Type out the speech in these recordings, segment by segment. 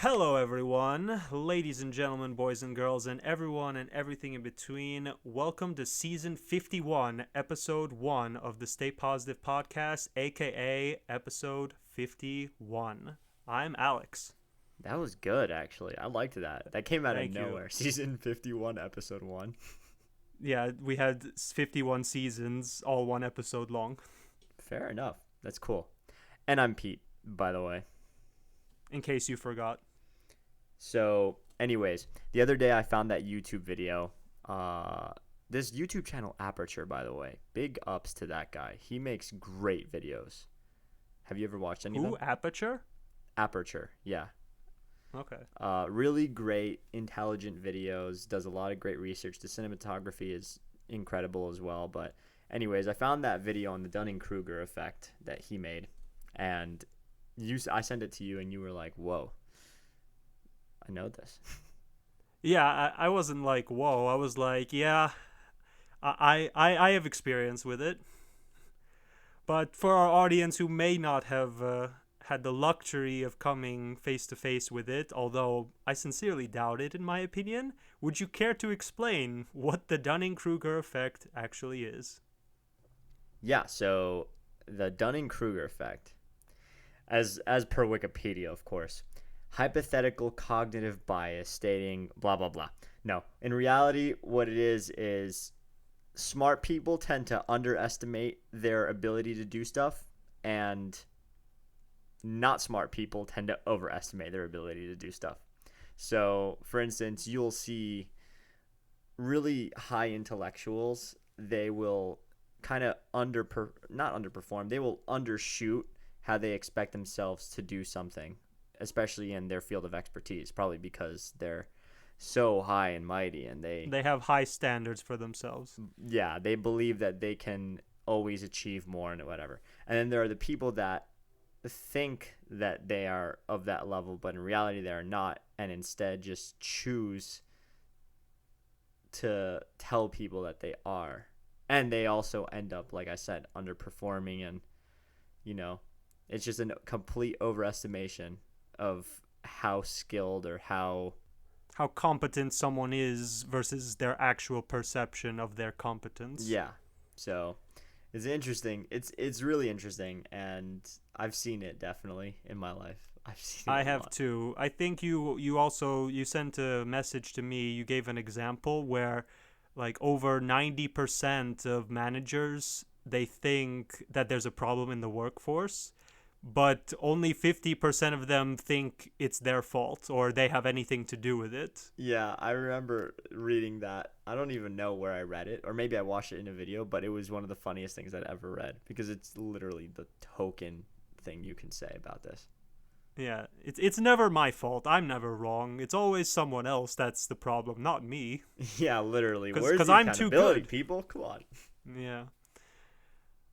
Hello, everyone, ladies and gentlemen, boys and girls, and everyone and everything in between. Welcome to season 51, episode 1 of the Stay Positive podcast, aka episode 51. I'm Alex. That was good, actually. I liked that. That came out Thank of you. nowhere. Season 51, episode 1. Yeah, we had 51 seasons, all one episode long. Fair enough. That's cool. And I'm Pete, by the way. In case you forgot. So, anyways, the other day I found that YouTube video. This YouTube channel, Aperture, by the way. Big ups to that guy. He makes great videos. Have you ever watched any of them? Aperture? Aperture, yeah. Okay. Really great, intelligent videos. Does a lot of great research. The cinematography is incredible as well. But anyways, I found that video on the Dunning-Kreuger Effect that he made. And I sent it to you, and you were like, whoa, I know this. Yeah, I wasn't like, whoa. I was like, yeah, I have experience with it. But for our audience who may not have had the luxury of coming face to face with it, although I sincerely doubt it in my opinion, would you care to explain what the Dunning-Kreuger effect actually is? Yeah, so the Dunning-Kreuger Effect, as per Wikipedia, of course, hypothetical cognitive bias stating blah, blah, blah. No, in reality, what it is smart people tend to underestimate their ability to do stuff, and not smart people tend to overestimate their ability to do stuff. So, for instance, you'll see really high intellectuals, they will kind of not underperform, they will undershoot how they expect themselves to do something, especially in their field of expertise, probably because they're so high and mighty and They have high standards for themselves. yeah, they believe that they can always achieve more and whatever. And then there are the people that think that they are of that level, but in reality they are not, and instead just choose to tell people that they are. And they also end up, like I said, underperforming, and it's just a complete overestimation of how skilled or how competent someone is versus their actual perception of their competence. Yeah. So it's interesting. It's really interesting, and I've seen it definitely in my life. I've seen it I a have lot. too. I think you sent a message to me. You gave an example where like over 90% of managers, they think that there's a problem in the workforce, but only 50% of them think it's their fault or they have anything to do with it. Yeah, I remember reading that. I don't even know where I read it, or maybe I watched it in a video, but it was one of the funniest things I'd ever read, because it's literally the token thing you can say about this. Yeah, it's never my fault. I'm never wrong. It's always someone else that's the problem, not me. Yeah, literally. Where's 'Cause the I'm too accountability, good. people? Come on. Yeah.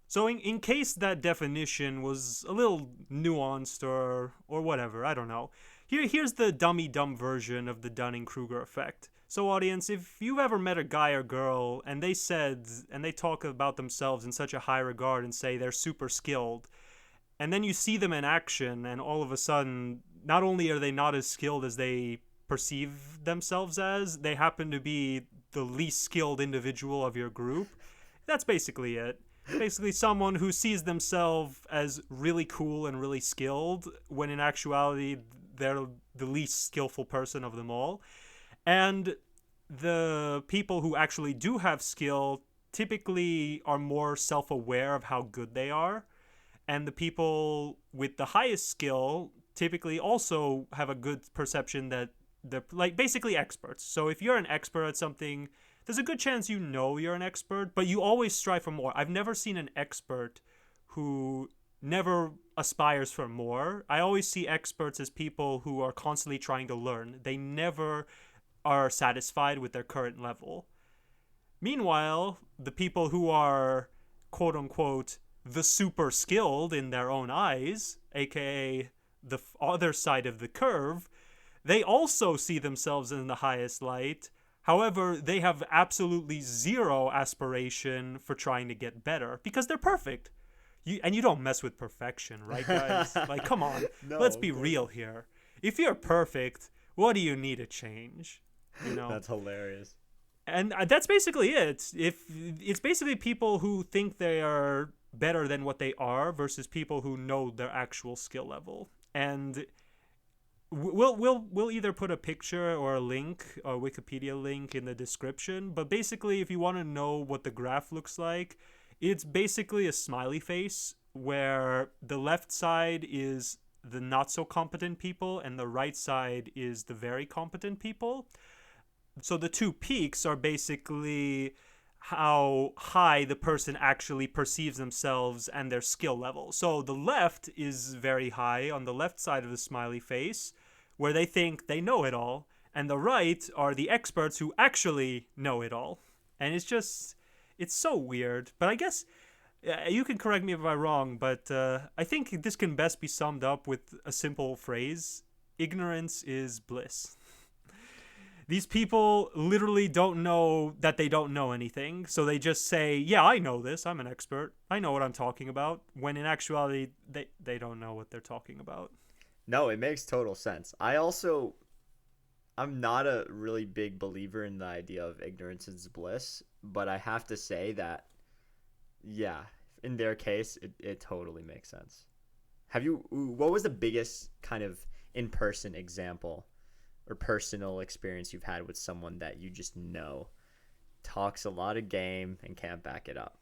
So in case that definition was a little nuanced or whatever, I don't know. Here's the dumb version of the Dunning-Kreuger effect. So audience, if you've ever met a guy or girl and they talk about themselves in such a high regard and say they're super skilled, and then you see them in action and all of a sudden, not only are they not as skilled as they perceive themselves as, they happen to be the least skilled individual of your group. That's basically it. Basically someone who sees themselves as really cool and really skilled when in actuality they're the least skillful person of them all. And the people who actually do have skill typically are more self-aware of how good they are. And the people with the highest skill typically also have a good perception that they're like basically experts. So if you're an expert at something, there's a good chance you're an expert, but you always strive for more. I've never seen an expert who never aspires for more. I always see experts as people who are constantly trying to learn. They never are satisfied with their current level. Meanwhile, the people who are quote unquote the super skilled in their own eyes, aka the other side of the curve, they also see themselves in the highest light. However, they have absolutely zero aspiration for trying to get better because they're perfect. You don't mess with perfection, right, guys? Like, come on. No, Let's be real here. if you're perfect, what do you need to change? You know? That's hilarious. And that's basically it. If it's basically people who think they are better than what they are versus people who know their actual skill level. And we'll either put a picture or a link, a Wikipedia link in the description, but basically if you want to know what the graph looks like, it's basically a smiley face where the left side is the not so competent people and the right side is the very competent people. So the two peaks are basically how high the person actually perceives themselves and their skill level. So the left is very high on the left side of the smiley face, where they think they know it all, and the right are the experts who actually know it all. And it's so weird. But I guess you can correct me if I'm wrong, but I think this can best be summed up with a simple phrase: ignorance is bliss. These people literally don't know that they don't know anything, so they just say, yeah, I know this, I'm an expert, I know what I'm talking about, when in actuality, they don't know what they're talking about. No, it makes total sense. I'm not a really big believer in the idea of ignorance is bliss, but I have to say that, yeah, in their case, it totally makes sense. What was the biggest kind of in-person example or personal experience you've had with someone that you just know talks a lot of game and can't back it up?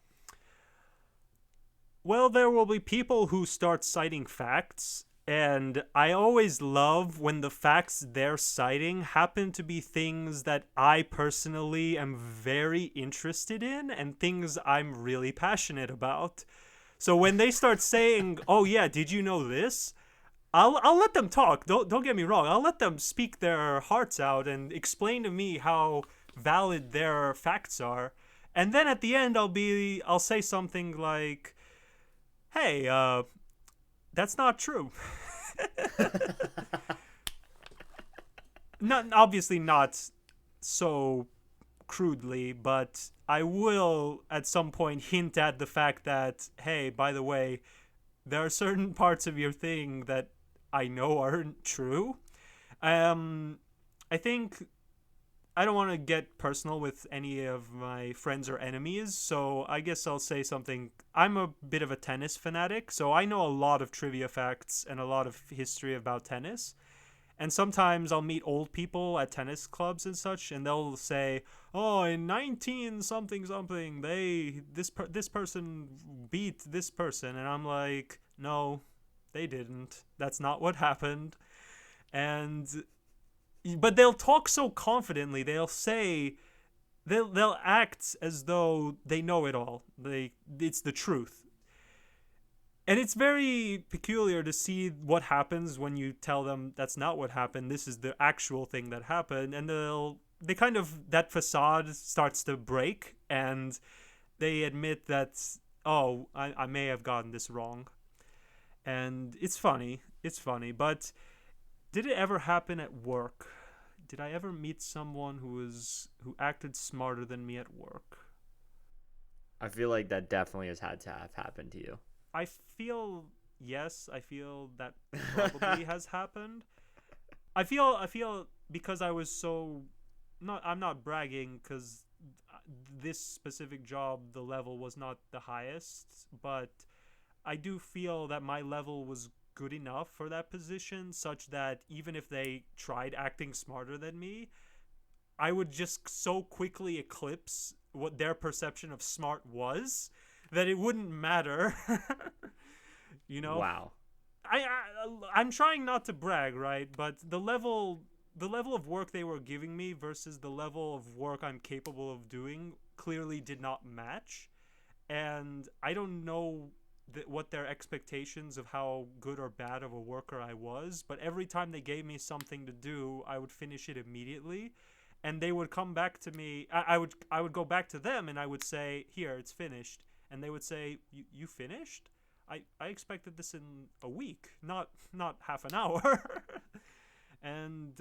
Well, there will be people who start citing facts, and I always love when the facts they're citing happen to be things that I personally am very interested in and things I'm really passionate about. So when they start saying, "Oh yeah, did you know this?" I'll let them talk. Don't get me wrong. I'll let them speak their hearts out and explain to me how valid their facts are. And then at the end I'll say something like, "Hey, that's not true." Not obviously not so crudely, but I will at some point hint at the fact that, hey, by the way, there are certain parts of your thing that I know aren't true. I think I don't want to get personal with any of my friends or enemies, so I guess I'll say something. I'm a bit of a tennis fanatic, so I know a lot of trivia facts and a lot of history about tennis. And sometimes I'll meet old people at tennis clubs and such, and they'll say, "Oh, in 19 something something, this person beat this person," and I'm like, "No, they didn't. That's not what happened." And but they'll talk so confidently. They'll act as though they know it all. It's the truth. And it's very peculiar to see what happens when you tell them that's not what happened. This is the actual thing that happened, and they kind of, that facade starts to break, and they admit that, oh, I may have gotten this wrong. And it's funny. It's funny, but did it ever happen at work? Did I ever meet someone who acted smarter than me at work? I feel like that definitely has had to have happened to you. I feel yes. I feel that probably has happened. I feel because I was so not. I'm not bragging because this specific job, the level was not the highest, but I do feel that my level was good enough for that position, such that even if they tried acting smarter than me, I would just so quickly eclipse what their perception of smart was that it wouldn't matter. You know? Wow. I'm trying not to brag, right? But the level of work they were giving me versus the level of work I'm capable of doing clearly did not match. And I don't know what their expectations of how good or bad of a worker I was, but every time they gave me something to do, I would finish it immediately. And they would come back to me. I would go back to them and I would say, "Here, it's finished." And they would say, "You finished? I expected this in a week, not half an hour." And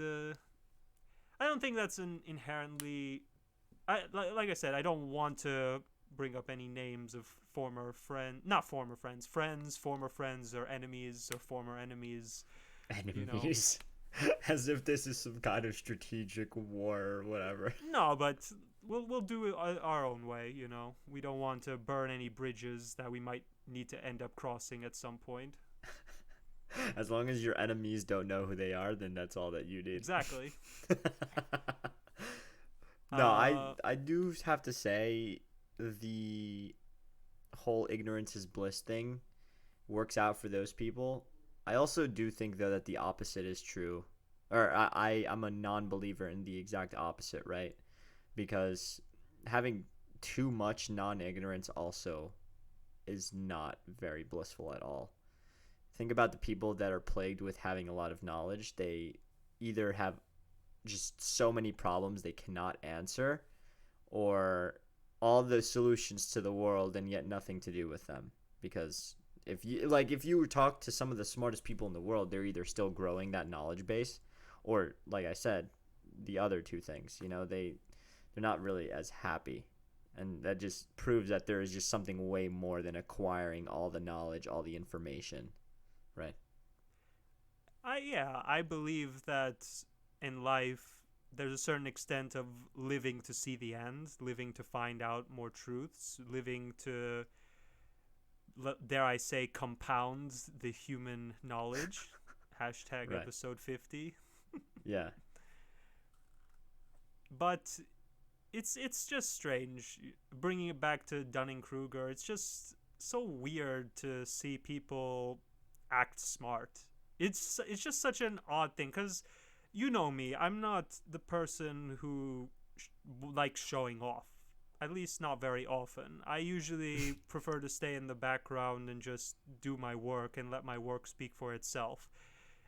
I don't think that's an inherently. Like I said, I don't want to bring up any names of friends, former friends, or enemies, or former enemies. Enemies. As if this is some kind of strategic war or whatever. No, but we'll do it our own way. You know, we don't want to burn any bridges that we might need to end up crossing at some point. As long as your enemies don't know who they are, then that's all that you need. Exactly. No, I do have to say the whole ignorance is bliss thing works out for those people. I also do think though that the opposite is true. Or I'm a non-believer in the exact opposite, right? Because having too much non-ignorance also is not very blissful at all. Think about the people that are plagued with having a lot of knowledge. They either have just so many problems they cannot answer, or all the solutions to the world and yet nothing to do with them. Because if you talk to some of the smartest people in the world, they're either still growing that knowledge base, or like I said, the other two things. You know, they're not really as happy. And that just proves that there is just something way more than acquiring all the knowledge, all the information, right? I believe that in life there's a certain extent of living to see the end, living to find out more truths, living to, dare I say, compound the human knowledge. Hashtag Right. episode 50. Yeah. But it's just strange bringing it back to Dunning-Kreuger. It's just so weird to see people act smart. It's just such an odd thing, because you know me, I'm not the person who likes showing off, at least not very often. I usually prefer to stay in the background and just do my work and let my work speak for itself.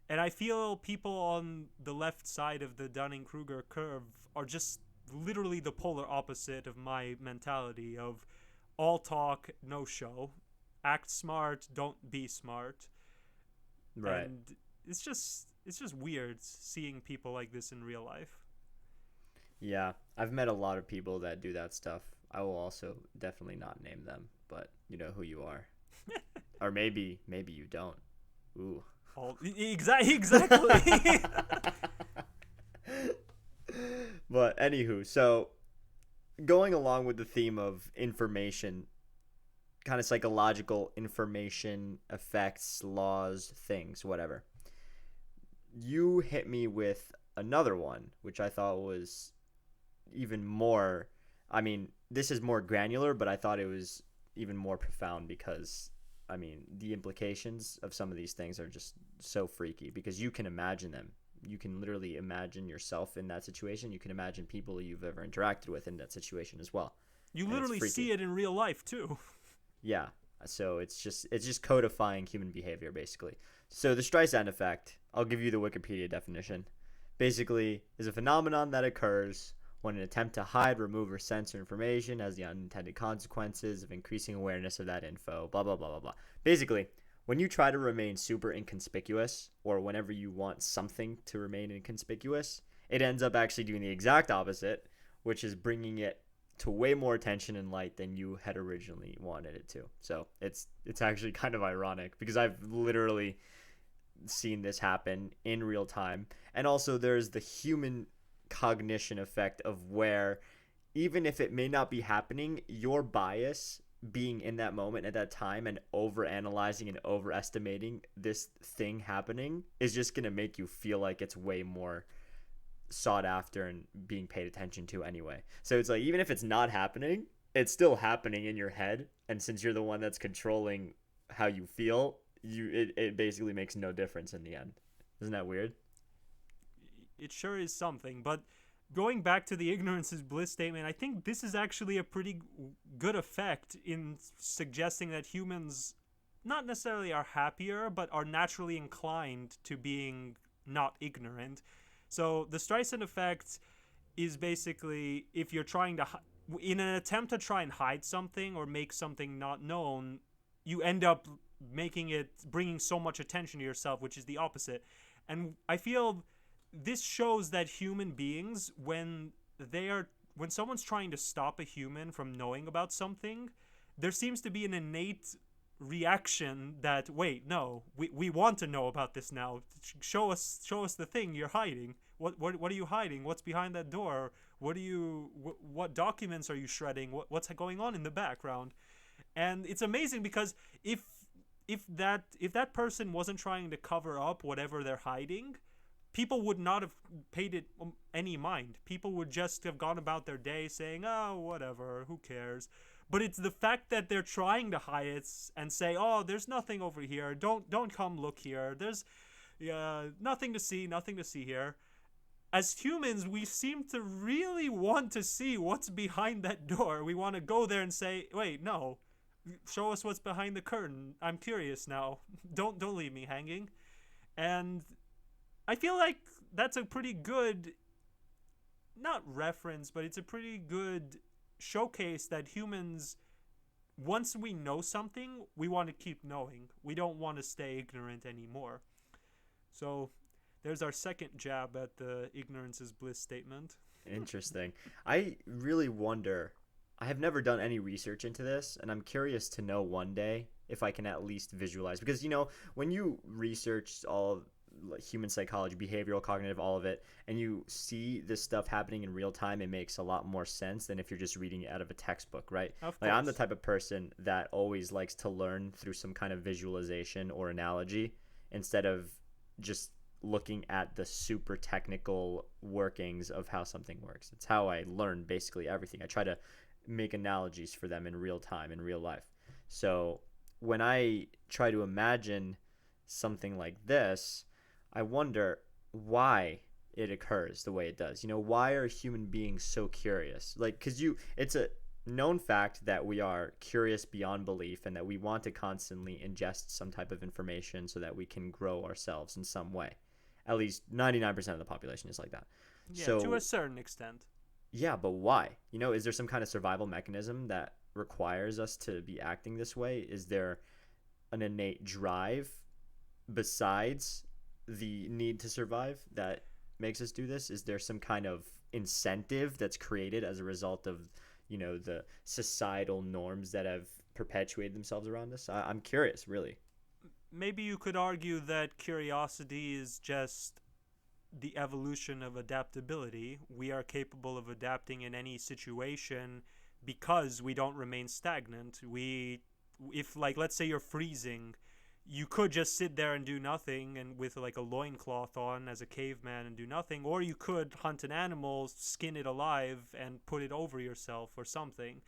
And I feel people on the left side of the Dunning-Kreuger curve are just literally the polar opposite of my mentality of all talk, no show. Act smart, don't be smart. Right. And it's just weird seeing people like this in real life. Yeah. I've met a lot of people that do that stuff. I will also definitely not name them, but you know who you are. Or maybe you don't. Ooh. Exactly. But anywho, so going along with the theme of information, kind of psychological information, effects, laws, things, whatever. You hit me with another one, which I thought was even more. I mean, this is more granular, but I thought it was even more profound because, I mean, the implications of some of these things are just so freaky because you can imagine them. You can literally imagine yourself in that situation. You can imagine people you've ever interacted with in that situation as well. You And it's literally freaky. see it in real life too. Yeah. So it's just codifying human behavior basically. So the Streisand effect, I'll give you the Wikipedia definition. Basically, is a phenomenon that occurs when an attempt to hide, remove, or censor information has the unintended consequences of increasing awareness of that info. Blah blah blah blah blah. Basically, when you try to remain super inconspicuous, or whenever you want something to remain inconspicuous, it ends up actually doing the exact opposite, which is bringing it to way more attention and light than you had originally wanted it to. So it's actually kind of ironic because I've literally seen this happen in real time. And also there's the human cognition effect of where even if it may not be happening, your bias being in that moment at that time and over analyzing and overestimating this thing happening is just going to make you feel like it's way more sought after and being paid attention to anyway. So it's like even if it's not happening, it's still happening in your head, and since you're the one that's controlling how you feel, it basically makes no difference in the end. Isn't that weird? It sure is something. But going back to the ignorance is bliss statement, I think this is actually a pretty good effect in suggesting that humans not necessarily are happier, but are naturally inclined to being not ignorant. So the Streisand effect is basically if you're trying to, in an attempt to try and hide something or make something not known, you end up bringing so much attention to yourself, which is the opposite. And I feel this shows that human beings, when someone's trying to stop a human from knowing about something, there seems to be an innate reaction that, wait, no, we want to know about this now. Show us the thing you're hiding. What are you hiding? What's behind that door? What documents are you shredding? What's going on in the background? And it's amazing because if that person wasn't trying to cover up whatever they're hiding, people would not have paid it any mind. People would just have gone about their day saying, "Oh, whatever, who cares?" But it's the fact that they're trying to hide it and say, "Oh, there's nothing over here. Don't come look here. There's nothing to see, nothing to see here." As humans, we seem to really want to see what's behind that door. We want to go there and say, "Wait, no. Show us what's behind the curtain. I'm curious now. Don't leave me hanging." And I feel like that's a pretty good, not reference, but it's a pretty good showcase that humans, once we know something, we want to keep knowing. We don't want to stay ignorant anymore. So there's our second jab at the ignorance is bliss statement. Interesting. I really wonder. I have never done any research into this, and I'm curious to know one day if I can at least visualize. Because, when you research all human psychology, behavioral, cognitive, all of it, and you see this stuff happening in real time, it makes a lot more sense than if you're just reading it out of a textbook, right? Of Like, I'm the course. type of person that always likes to learn through some kind of visualization or analogy instead of just looking at the super technical workings of how something works. It's how I learn basically everything. I try to make analogies for them in real time, in real life. So when I try to imagine something like this, I wonder why it occurs the way it does. Why are human beings so curious? Like, it's a known fact that we are curious beyond belief and that we want to constantly ingest some type of information so that we can grow ourselves in some way. At least 99% of the population is like that. Yeah, to a So, certain extent. yeah, but why? Is there some kind of survival mechanism that requires us to be acting this way? Is there an innate drive besides the need to survive that makes us do this? Is there some kind of incentive that's created as a result of, the societal norms that have perpetuated themselves around us? I'm curious, really. Maybe you could argue that curiosity is just the evolution of adaptability. We are capable of adapting in any situation because we don't remain stagnant. If, like, let's say you're freezing, you could just sit there and do nothing and with like a loincloth on as a caveman and do nothing, or you could hunt an animal, skin it alive and put it over yourself or something.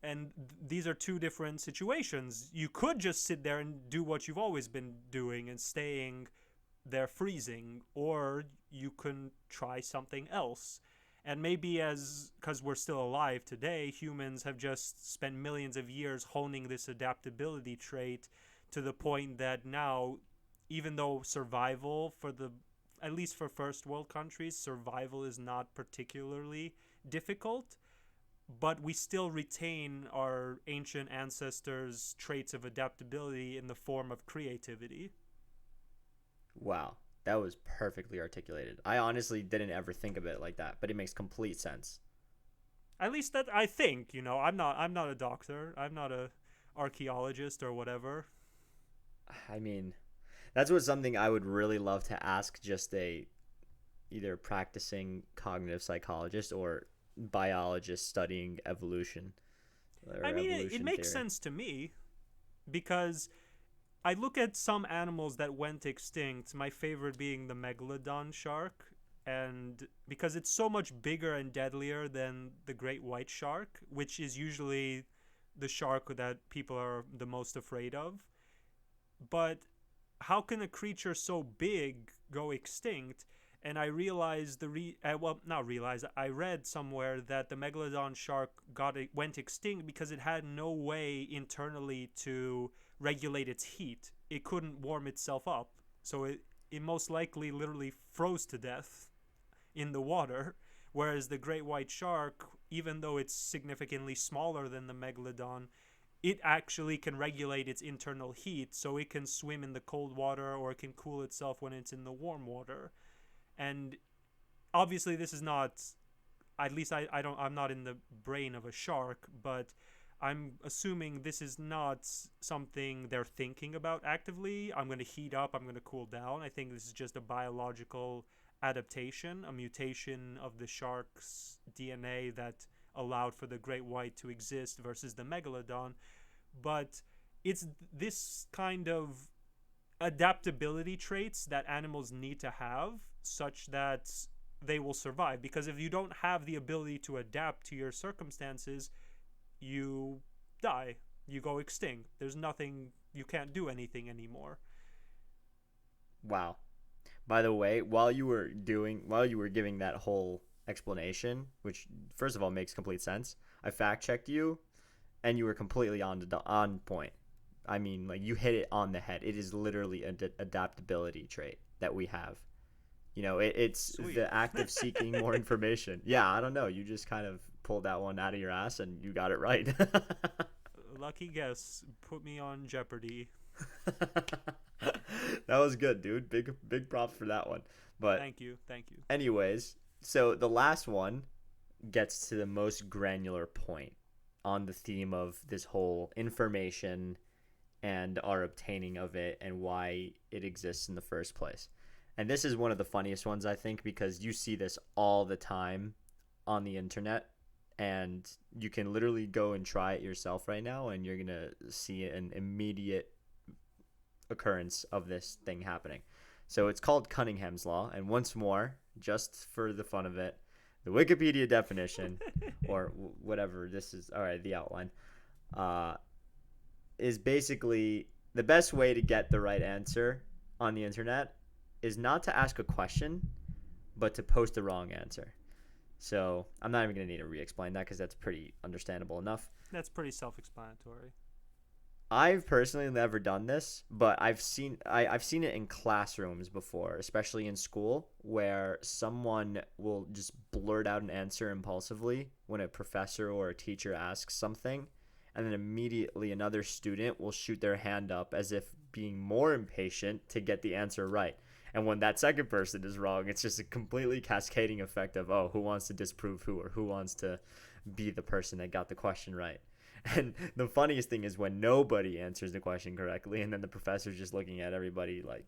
And these are two different situations. You could just sit there and do what you've always been doing and staying there freezing, or you can try something else. And maybe because we're still alive today, humans have just spent millions of years honing this adaptability trait to the point that now, even though survival at least for first world countries, survival is not particularly difficult, but we still retain our ancient ancestors' traits of adaptability in the form of creativity. Wow, that was perfectly articulated. I honestly didn't ever think of it like that, but it makes complete sense. At least that I think. I'm not a doctor. I'm not a archaeologist or whatever. I mean, that's what something I would really love to ask just a either practicing cognitive psychologist or biologist studying evolution or I mean, it evolution makes theory. sense to me because I look at some animals that went extinct, my favorite being the megalodon shark, and because it's so much bigger and deadlier than the great white shark, which is usually the shark that people are the most afraid of. But how can a creature so big go extinct? And I realized well, not realized. I read somewhere that the megalodon shark went extinct because it had no way internally to regulate its heat. It couldn't warm itself up, so it most likely literally froze to death in the water. Whereas the great white shark, even though it's significantly smaller than the megalodon, it actually can regulate its internal heat, so it can swim in the cold water or it can cool itself when it's in the warm water. And obviously this is not, at least I'm not in the brain of a shark, but I'm assuming this is not something they're thinking about actively. I'm going to heat up, I'm going to cool down. I think this is just a biological adaptation, a mutation of the shark's DNA that allowed for the great white to exist versus the megalodon. But it's this kind of adaptability traits that animals need to have such that they will survive. Because if you don't have the ability to adapt to your circumstances, you die. You go extinct. There's nothing, you can't do anything anymore. Wow. By the way, while you were giving that whole explanation, which first of all makes complete sense, I fact checked you, and you were completely on point. I mean, like you hit it on the head. It is literally an adaptability trait that we have. It's Sweet. the act of seeking more information. Yeah, I don't know. You just kind of pulled that one out of your ass and you got it right. Lucky guess. Put me on Jeopardy. That was good, dude. Big props for that one. But Thank you. Thank you. anyways, so the last one gets to the most granular point on the theme of this whole information and our obtaining of it and why it exists in the first place. And this is one of the funniest ones, I think, because you see this all the time on the internet, and you can literally go and try it yourself right now, and you're going to see an immediate occurrence of this thing happening. So it's called Cunningham's Law, and once more, just for the fun of it, the Wikipedia definition, or whatever this is, all right, the outline, is basically the best way to get the right answer on the internet is not to ask a question, but to post the wrong answer. So I'm not even going to need to re-explain that because that's pretty understandable enough. That's pretty self-explanatory. I've personally never done this, but I've seen it in classrooms before, especially in school, where someone will just blurt out an answer impulsively when a professor or a teacher asks something, and then immediately another student will shoot their hand up as if being more impatient to get the answer right. And when that second person is wrong, it's just a completely cascading effect of, oh, who wants to disprove who, or who wants to be the person that got the question right. And the funniest thing is when nobody answers the question correctly, and then the professor's just looking at everybody like,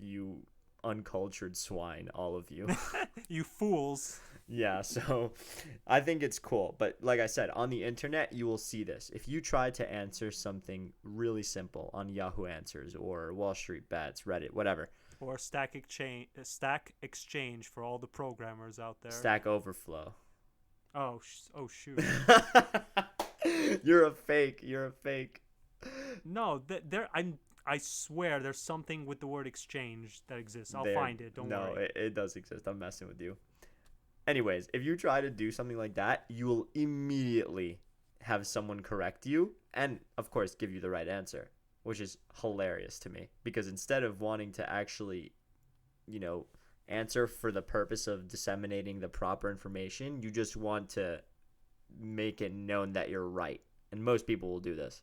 you uncultured swine, all of you. You fools. Yeah, so I think it's cool. But like I said, on the internet, you will see this. If you try to answer something really simple on Yahoo Answers or Wall Street Bets, Reddit, whatever. Or Stack Exchange for all the programmers out there. Stack Overflow. Oh shoot. You're a fake. No, I swear there's something with the word exchange that exists. I'll find it. Don't worry. No, it does exist. I'm messing with you. Anyways, if you try to do something like that, you will immediately have someone correct you and, of course, give you the right answer, which is hilarious to me because instead of wanting to actually, answer for the purpose of disseminating the proper information, you just want to make it known that you're right. And most people will do this.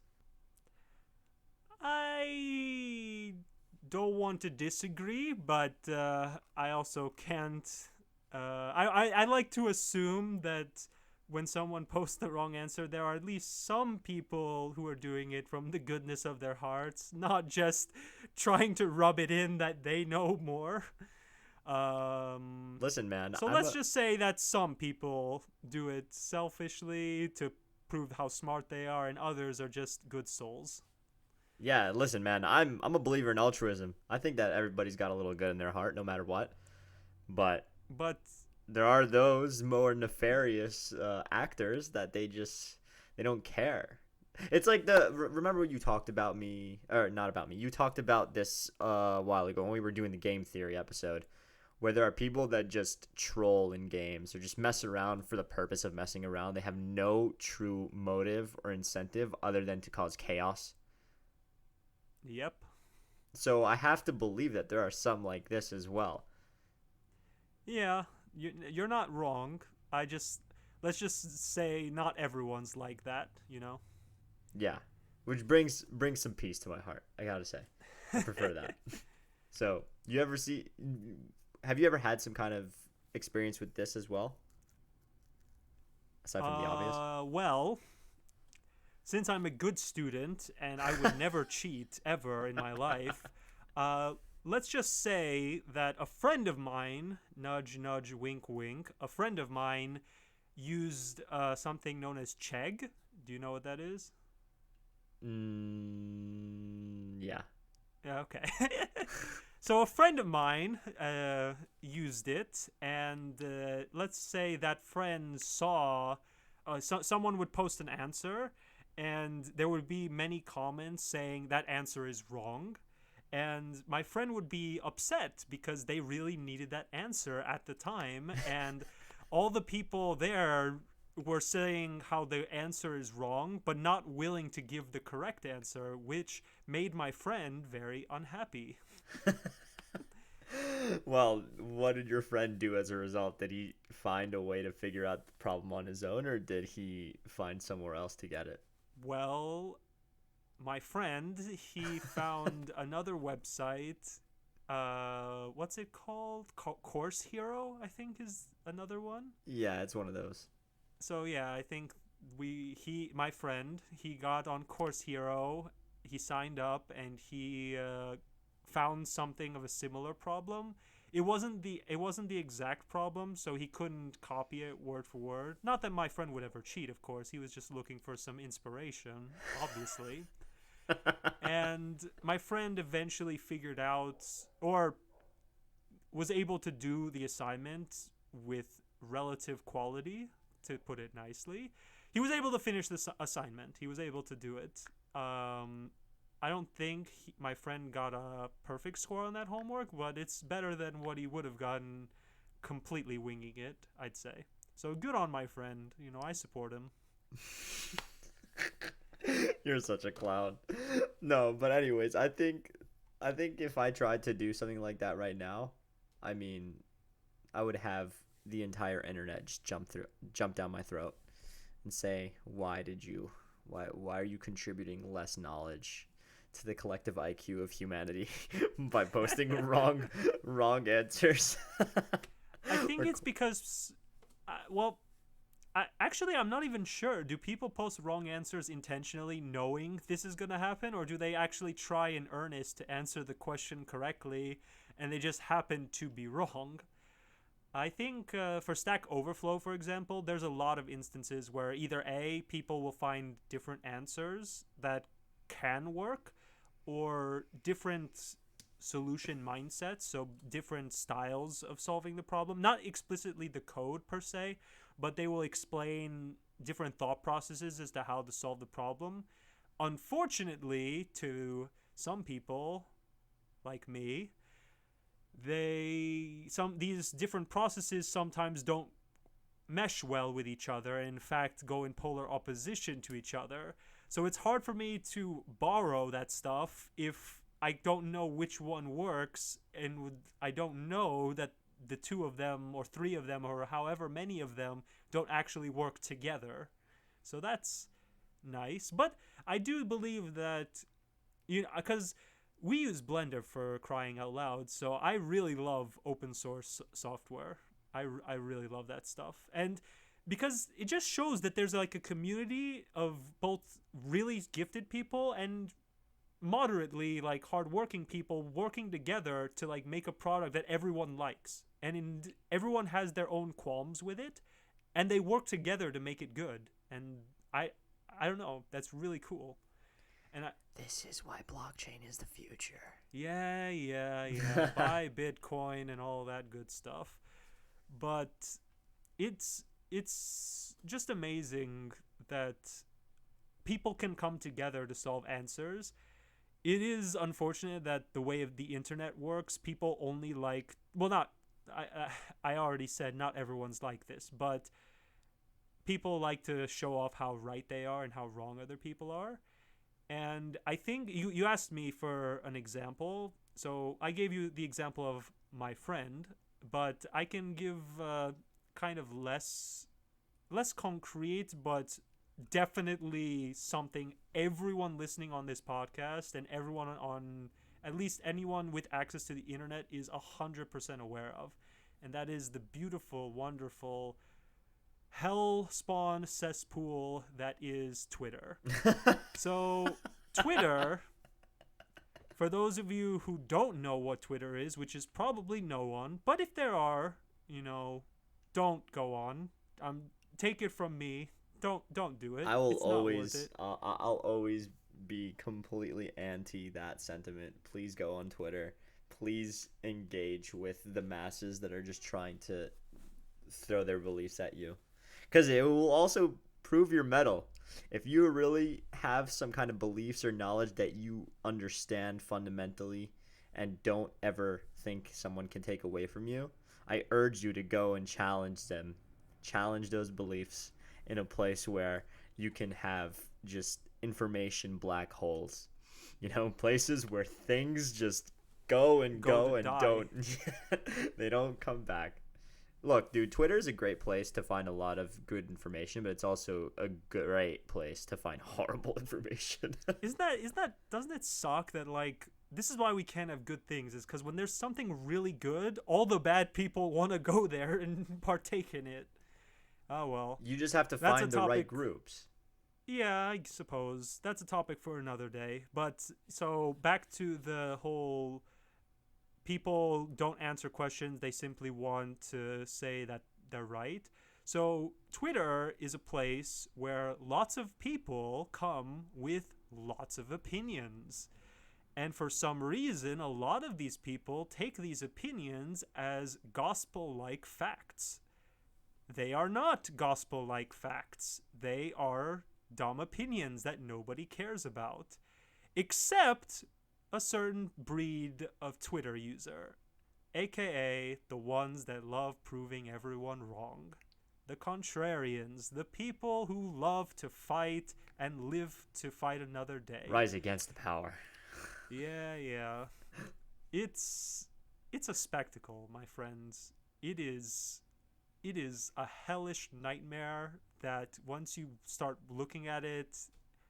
I don't want to disagree, but I also can't. I like to assume that when someone posts the wrong answer, there are at least some people who are doing it from the goodness of their hearts, not just trying to rub it in that they know more. Listen, man. So let's just say that some people do it selfishly to prove how smart they are, and others are just good souls. Yeah, listen, man. I'm a believer in altruism. I think that everybody's got a little good in their heart, no matter what. But there are those more nefarious actors that they don't care. It's like remember when you talked about me, or not about me, you talked about this a while ago when we were doing the game theory episode, where there are people that just troll in games or just mess around for the purpose of messing around. They have no true motive or incentive other than to cause chaos. Yep. So I have to believe that there are some like this as well. Yeah, you're not wrong. Let's just say not everyone's like that, Yeah, which brings some peace to my heart. I gotta say, I prefer that. So have you ever had some kind of experience with this as well, aside from the obvious? Well, since I'm a good student and I would never cheat ever in my life, uh, let's just say that a friend of mine, nudge, nudge, wink, wink, a friend of mine used something known as Chegg. Do you know what that is? Yeah. Yeah, okay. So a friend of mine used it, and let's say that friend saw someone would post an answer, and there would be many comments saying that answer is wrong. And my friend would be upset because they really needed that answer at the time. And all the people there were saying how the answer is wrong, but not willing to give the correct answer, which made my friend very unhappy. Well, what did your friend do as a result? Did he find a way to figure out the problem on his own, or did he find somewhere else to get it? Well, my friend, he found another website. What's it called? Course Hero, I think, is another one. Yeah, it's one of those. So yeah, I think my friend, he got on Course Hero. He signed up and he found something of a similar problem. It wasn't the exact problem, so he couldn't copy it word for word. Not that my friend would ever cheat, of course. He was just looking for some inspiration, obviously. And my friend eventually figured out, or was able to do the assignment with relative quality, to put it nicely. He was able to finish the assignment. He was able to do it. I don't think my friend got a perfect score on that homework, but it's better than what he would have gotten completely winging it, I'd say. So good on my friend. I support him. You're such a clown. No, but anyways, I think if I tried to do something like that right now, I mean, I would have the entire internet just jump down my throat and say, why are you contributing less knowledge to the collective IQ of humanity by posting wrong answers? I think it's because, well, actually, I'm not even sure. Do people post wrong answers intentionally, knowing this is going to happen, or do they actually try in earnest to answer the question correctly, and they just happen to be wrong? I think for Stack Overflow, for example, there's a lot of instances where either A, people will find different answers that can work, or different solution mindsets, so different styles of solving the problem. Not explicitly the code per se, but they will explain different thought processes as to how to solve the problem. Unfortunately, to some people like me, these different processes sometimes don't mesh well with each other, and in fact go in polar opposition to each other. So it's hard for me to borrow that stuff if I don't know which one works, and I don't know that the two of them or three of them or however many of them don't actually work together. So that's nice. But I do believe that, because we use Blender, for crying out loud, so I really love open source software. I really love that stuff. And because it just shows that there's like a community of both really gifted people and moderately like hardworking people working together to like make a product that everyone likes. And everyone has their own qualms with it, and they work together to make it good. And I don't know, that's really cool. And This is why blockchain is the future. yeah, buy Bitcoin and all that good stuff. But it's just amazing that people can come together to solve answers. It is unfortunate that the way of the internet works, people only like, well, not, I already said not everyone's like this, but people like to show off how right they are and how wrong other people are. And I think you asked me for an example, so I gave you the example of my friend, but I can give kind of less concrete, but definitely something everyone listening on this podcast and everyone on, at least anyone with access to the internet, is 100% aware of. And that is the beautiful, wonderful hell spawn cesspool that is Twitter. So, Twitter, for those of you who don't know what Twitter is, which is probably no one, but if there are, don't go on. Take it from me. Don't do it. I will It's not worth always it. I'll always be completely anti that sentiment. Please go on Twitter. Please engage with the masses that are just trying to throw their beliefs at you, because it will also prove your mettle. If you really have some kind of beliefs or knowledge that you understand fundamentally and don't ever think someone can take away from you, I urge you to go and challenge them. Challenge those beliefs in a place where you can have just information black holes. Places where things just go and Go to go and die. don't they don't come back. Look, dude, Twitter is a great place to find a lot of good information, but it's also a great place to find horrible information. Isn't that doesn't it suck that like this is why we can't have good things is because when there's something really good, all the bad people want to go there and partake in it. Oh well. You just have to That's a find the right topic. groups. Yeah, I suppose that's a topic for another day. But so back to the whole people don't answer questions, they simply want to say that they're right. So Twitter is a place where lots of people come with lots of opinions. And for some reason, a lot of these people take these opinions as gospel like facts. They are not gospel like facts. They are dumb opinions that nobody cares about. Except a certain breed of Twitter user, aka the ones that love proving everyone wrong. The contrarians, the people who love to fight and live to fight another day. Rise against the power. Yeah. It's a spectacle, my friends. It is a hellish nightmare that once you start looking at it,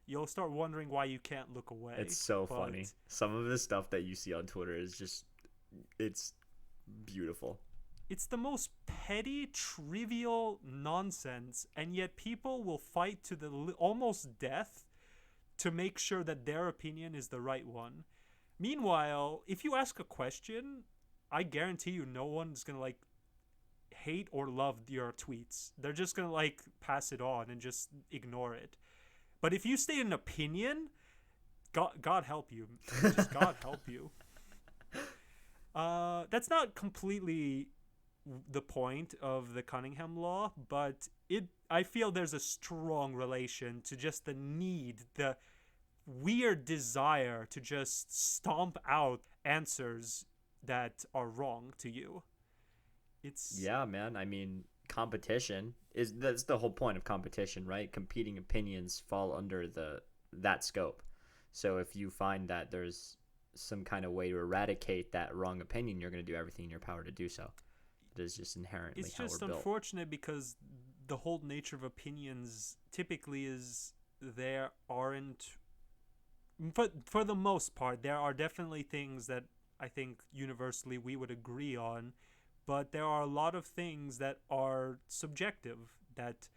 you'll start wondering why you can't look away. It's so But funny. Some of the stuff that you see on Twitter is just, it's beautiful. it's the most petty, trivial nonsense, and yet people will fight to the almost death to make sure that their opinion is the right one. Meanwhile, if you ask a question, I guarantee you no one's gonna like hate or love your tweets. They're just gonna like pass it on and just ignore it. But if you state an opinion, God help you. Just God help you. That's not completely the point of the Cunningham law, but I feel there's a strong relation to just the need, the weird desire to just stomp out answers that are wrong to you. It's Yeah, man. I mean, competition that's the whole point of competition, right? Competing opinions fall under that scope. So if you find that there's some kind of way to eradicate that wrong opinion, you're going to do everything in your power to do so. It is just inherently it's how just we're built. unfortunate because the whole nature of opinions typically is there aren't for the most part there are definitely things that I think universally we would agree on, but there are a lot of things that are subjective that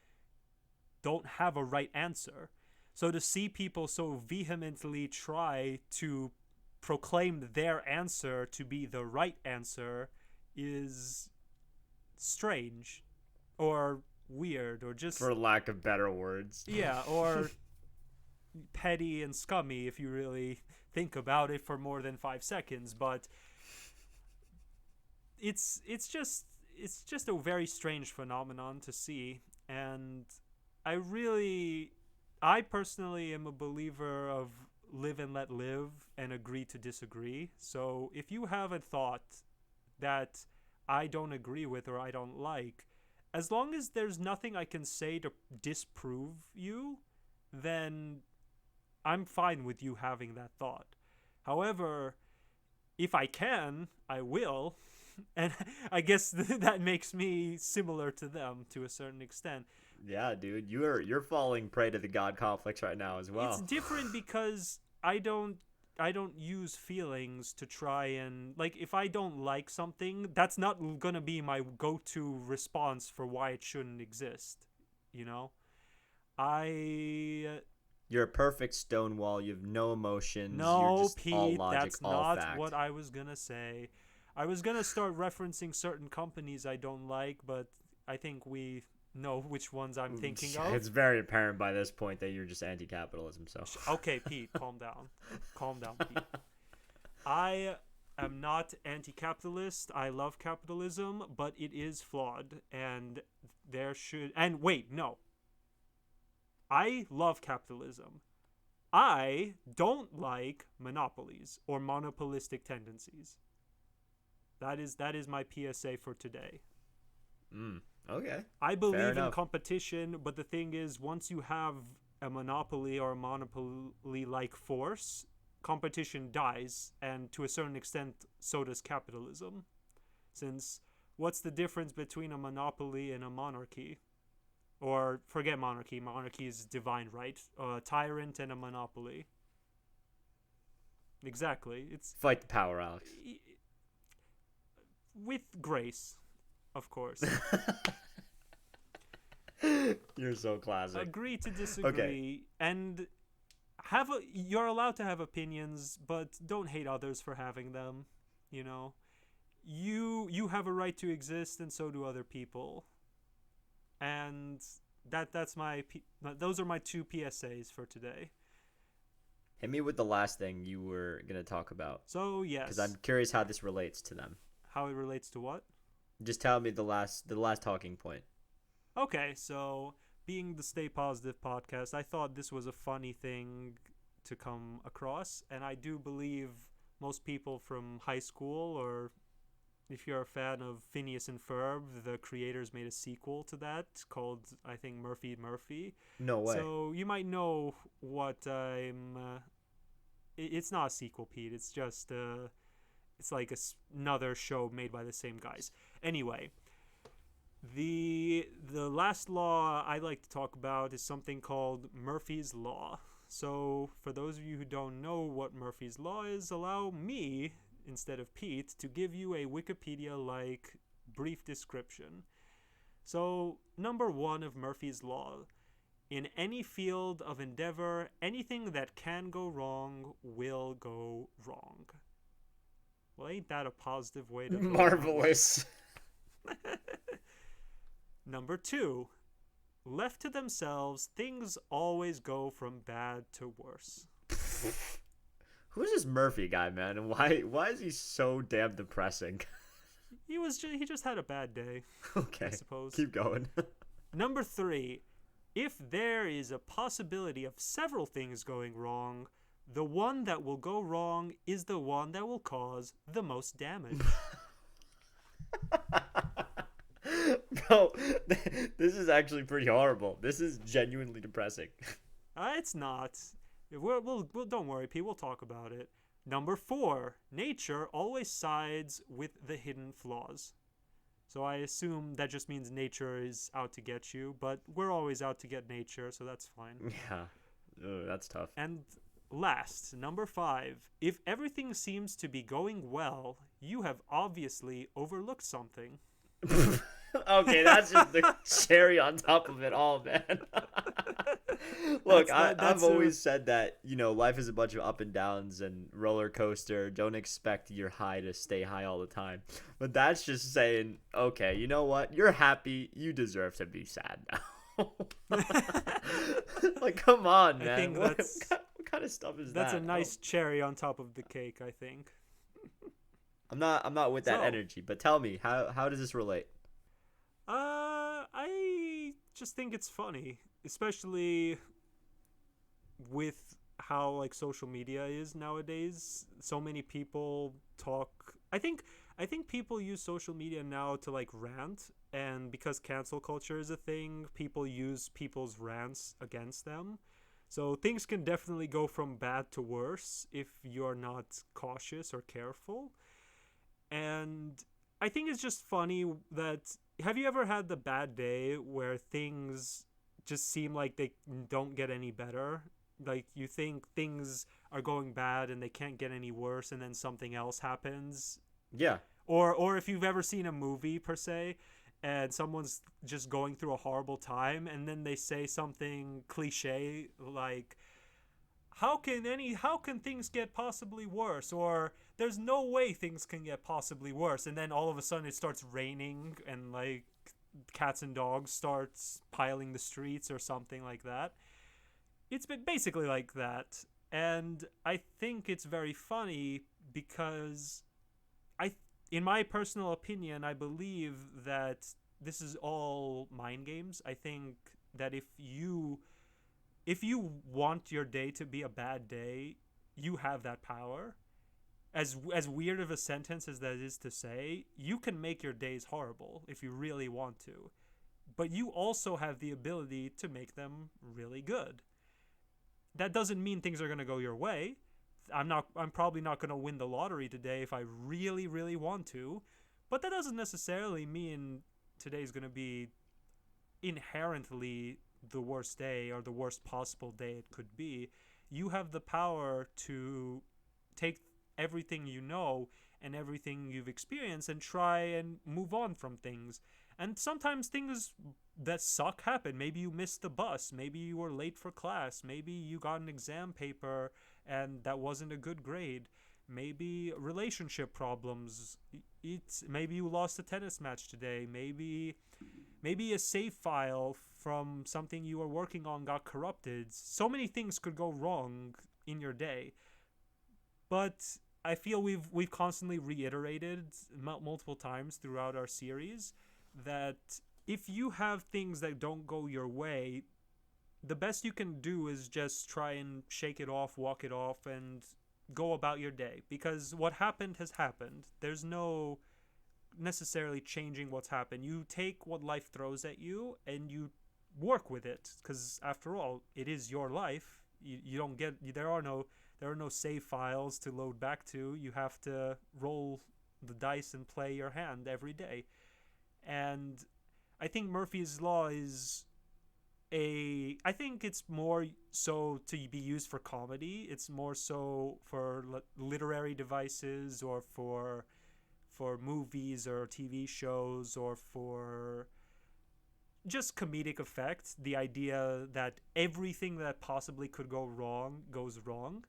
don't have a right answer. So to see people so vehemently try to proclaim their answer to be the right answer is strange or weird or just For lack of better words. yeah, or petty and scummy if you really think about it for more than 5 seconds, but it's just a very strange phenomenon to see. And I personally am a believer of live and let live and agree to disagree. So if you have a thought that I don't agree with or I don't like, as long as there's nothing I can say to disprove you, then I'm fine with you having that thought. However, if I can, I will. And I guess that makes me similar to them to a certain extent. Yeah, dude, you're falling prey to the god complex right now as It's well. different because I don't use feelings to try and like if I don't like something, that's not going to be my go-to response for why it shouldn't exist. you know? I You're a perfect stone wall. You have no emotions. You're No, just all Pete, logic, that's all not fact. what I was gonna say. I was gonna start referencing certain companies I don't like, but I think we know which ones I'm thinking It's of. very apparent by this point that you're just anti-capitalism. So. Okay, Pete, calm down. Calm down, Pete. I am not anti-capitalist. I love capitalism, but it is flawed, and there should. And wait, no. I love capitalism. I don't like monopolies or monopolistic tendencies. That is my PSA for today. Okay. I Fair believe in enough. competition, but the thing is, once you have a monopoly or a monopoly like force, competition dies, and to a certain extent, so does capitalism. Since what's the difference between a monopoly and a monarchy? Or forget monarchy. Monarchy is divine right. A tyrant and a monopoly. Exactly. It's Fight the power, Alex. with grace, of course. You're so classic. Agree to Okay. disagree, and you're allowed to have opinions, but don't hate others for having them. You know, you have a right to exist, and so do other people. And those are my two PSAs for today. Hit me with the last thing you were gonna talk about, So because I'm yes, curious how this relates to them. how it relates to what? Just tell me the last talking point. Okay, so being the Stay Positive podcast, I thought this was a funny thing to come across, and I do believe most people from high school, or if you're a fan of Phineas and Ferb, the creators made a sequel to that called, I think, Murphy Murphy. No way. So you might know what I'm. It's not a sequel, Pete. It's just it's like another show made by the same guys. Anyway, the last law I like to talk about is something called Murphy's Law. So, for those of you who don't know what Murphy's Law is, allow me, instead of Pete, to give you a Wikipedia-like brief description. So, number one of Murphy's Law. In any field of endeavor, anything that can go wrong will go wrong. Well, ain't that a positive way to go about life? Marvelous. Number two, left to themselves, things always go from bad to worse. Who's this Murphy guy, man? And why is he so damn depressing? He just had a bad day, Okay. I suppose. Keep going. Number three, if there is a possibility of several things going wrong, the one that will go wrong is the one that will cause the most damage. Bro, this is actually pretty horrible. This is genuinely depressing. It's not. We'll don't worry, Pete. We'll talk about it. Number four, nature always sides with the hidden flaws. So I assume that just means nature is out to get you, but we're always out to get nature, so that's fine. Yeah. Ugh, that's tough. And last, number five, if everything seems to be going well, you have obviously overlooked something. Okay, that's just the cherry on top of it all, man. Look, I've always said that, life is a bunch of up and downs and roller coaster. Don't expect your high to stay high all the time. But that's just saying, okay, you know what? You're happy. You deserve to be sad now. Like, come on, man. I think What kind of stuff is that? That's a nice cherry on top of the cake, I think. I'm not with that So- energy, but tell me, how does this relate? I just think it's funny, especially with how like social media is nowadays. So many people talk. I think people use social media now to like rant, and because cancel culture is a thing, people use people's rants against them. So things can definitely go from bad to worse if you're not cautious or careful. And I think it's just funny that have you ever had the bad day where things just seem like they don't get any better? Like you think things are going bad and they can't get any worse, and then something else happens. Yeah. Or if you've ever seen a movie per se, and someone's just going through a horrible time, and then they say something cliche like, how can things get possibly worse, or there's no way things can get possibly worse, and then all of a sudden it starts raining and like cats and dogs starts piling the streets or something like that. It's been basically like that, and I think it's very funny because I in my personal opinion, I believe that this is all mind games. I think that if you want your day to be a bad day, you have that power. As weird of a sentence as that is to say, you can make your days horrible if you really want to. But you also have the ability to make them really good. That doesn't mean things are going to go your way. I'm probably not going to win the lottery today if I really really want to, but that doesn't necessarily mean today's going to be inherently the worst day or the worst possible day it could be. You have the power to take everything you know and everything you've experienced and try and move on from things. And sometimes things that suck happen. Maybe you missed the bus. Maybe you were late for class. Maybe you got an exam paper and that wasn't a good grade. Maybe relationship problems. Maybe you lost a tennis match today. Maybe a save file from something you were working on got corrupted. So many things could go wrong in your day. But I feel we've constantly reiterated multiple times throughout our series that if you have things that don't go your way, the best you can do is just try and shake it off, walk it off, and go about your day. Because what happened has happened. There's no necessarily changing what's happened. You take what life throws at you and you work with it. Because after all, it is your life. You don't get there are no save files to load back to. You have to roll the dice and play your hand every day. And I think Murphy's Law is I think it's more so to be used for comedy. It's more so for literary devices or for movies or TV shows or for just comedic effect. The idea that everything that possibly could go wrong goes wrong.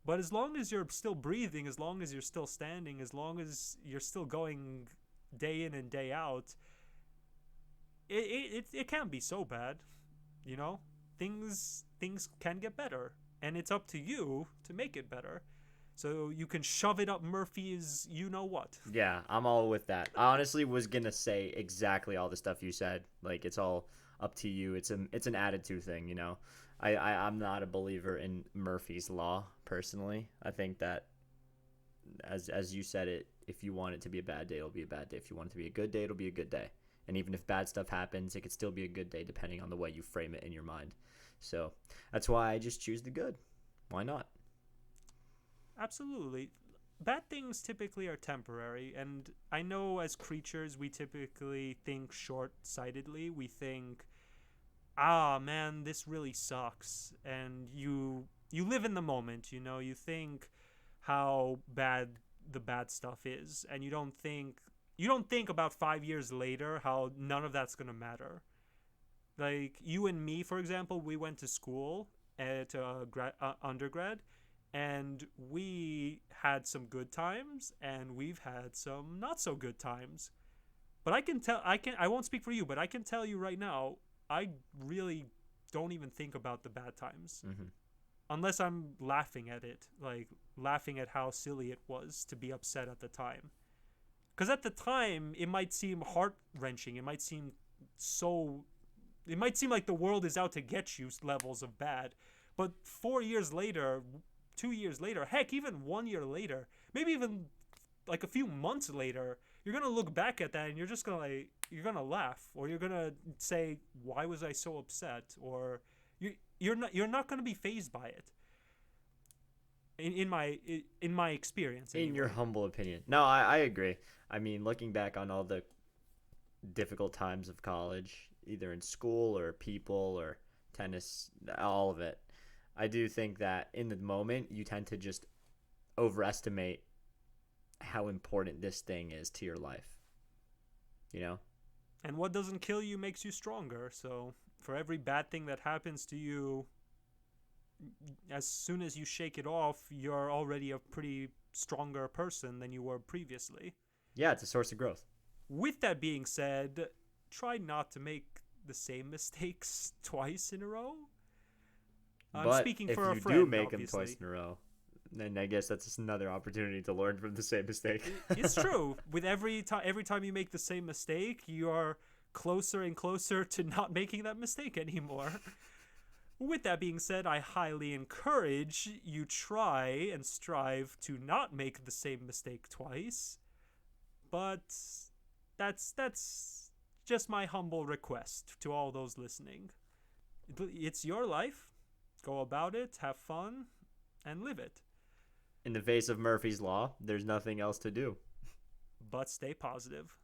But as long as you're still breathing, as long as you're still standing, as long as you're still going day in and day out, it can't be so bad. You know, things can get better, and it's up to you to make it better. So you can shove it up Murphy's you know what. Yeah, I'm all with that. I honestly was gonna say exactly all the stuff you said. Like, it's all up to you. It's an attitude thing, you know. I'm not a believer in Murphy's Law personally. I think that as you said it, if you want it to be a bad day, it'll be a bad day. If you want it to be a good day, it'll be a good day. And even if bad stuff happens, it could still be a good day depending on the way you frame it in your mind. So that's why I just choose the good. Why not? Absolutely. Bad things typically are temporary, and I know as creatures we typically think short-sightedly. We think, man, this really sucks. And you live in the moment, you know, you think how bad the bad stuff is, and you don't think about 5 years later how none of that's going to matter. Like you and me, for example, we went to school at undergrad, and we had some good times and we've had some not so good times. But I won't speak for you, but I can tell you right now, I really don't even think about the bad times. Mm-hmm. Unless I'm laughing at it, like laughing at how silly it was to be upset at the time. Because at the time, it might seem heart-wrenching. It might seem like the world is out to get you levels of bad. But 4 years later, 2 years later, heck, even 1 year later, maybe even like a few months later, you're going to look back at that and you're just going to you're going to laugh, or you're going to say, why was I so upset? Or you're not going to be fazed by it. In my experience, anyway. In your humble opinion. No, I agree. I mean, looking back on all the difficult times of college, either in school or people or tennis, all of it, I do think that in the moment you tend to just overestimate how important this thing is to your life. You know? And what doesn't kill you makes you stronger. So for every bad thing that happens to you, as soon as you shake it off, you're already a pretty stronger person than you were previously. Yeah, it's a source of growth. With that being said, try not to make the same mistakes twice in a row. I'm But speaking if for a you friend, do make them obviously. twice in a row, then I guess that's just another opportunity to learn from the same mistake. It's true. With every time you make the same mistake, you are closer and closer to not making that mistake anymore. With that being said, I highly encourage you try and strive to not make the same mistake twice. But that's just my humble request to all those listening. It's your life. Go about it, have fun, and live it. In the face of Murphy's Law, there's nothing else to do. But stay positive.